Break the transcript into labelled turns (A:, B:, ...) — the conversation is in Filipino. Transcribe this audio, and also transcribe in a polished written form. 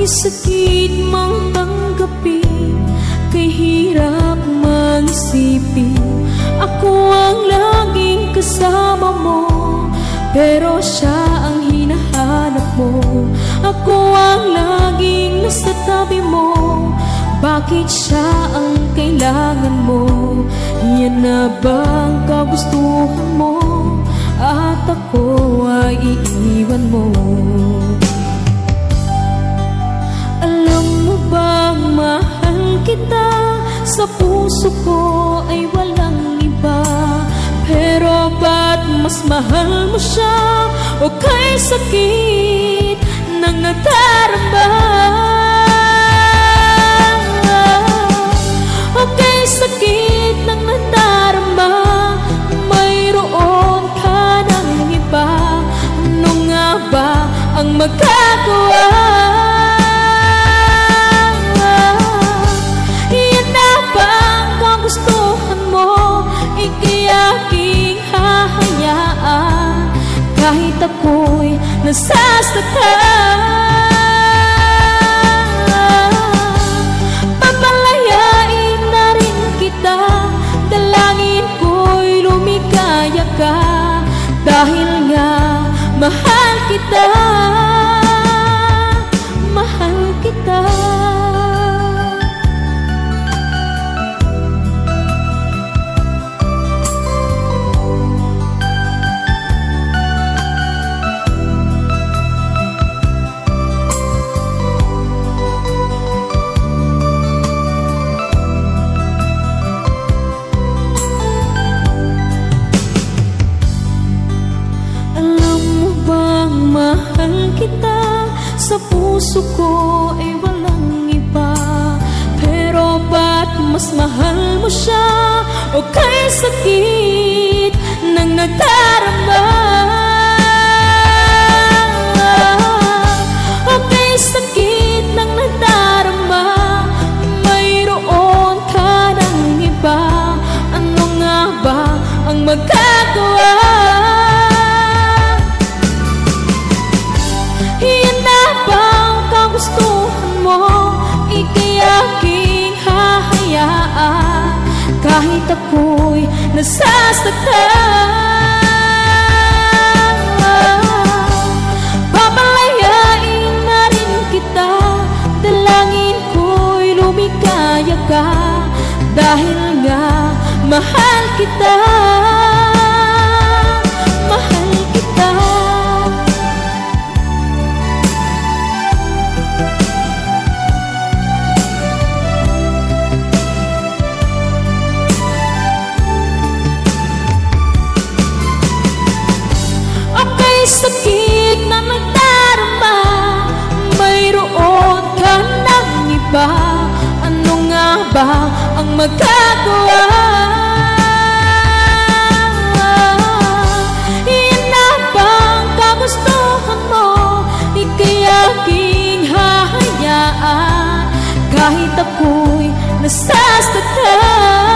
A: sakit mang tanggapin, kay hirap mag-isipin. Ako ang laging kasama mo, pero siya ang hinahanap mo. Ako ang laging nasa tabi mo, bakit siya ang kailangan mo? Yan na bang kagustuhan mo? At ako ay iiwan mo. Alam mo bang mahal kita? Sa puso ko ay walang iba. Pero ba't mas mahal mo siya? O kay sakit ng nadarama? O kay sakit ng nadarama, mayroon ka ng iba. Ano nga ba ang magagawa? Yan na ba ang kagustuhan mo? Ika'y aking hahayaan, kahit ako'y nasasaktan. Papalayain na rin kita, dalangin ko'y lumikaya ka, dahil nga mahal kita, mahal kita. Mahal kita, sa puso ko ay walang iba. Pero ba't mas mahal mo siya? O kay sakit ng nadarama? O kay sakit ng nadarama, mayroon ka ng iba. Ano nga ba ang magagawa? Yan na bang kagustuhan mo? Ika'y aking hahayaan, kahit ako'y nasasaktan. Papalayain na rin kita, dalangin ko'y lumikaya ka, dahil nga mahal kita, mahal kita. Sakit na nadarama, mayroon ka ng iba. Ano nga ba ang magagawa? Yan na bang kagustuhan mo? Ika'y aking hahayaan, kahit ako'y nasasaktan.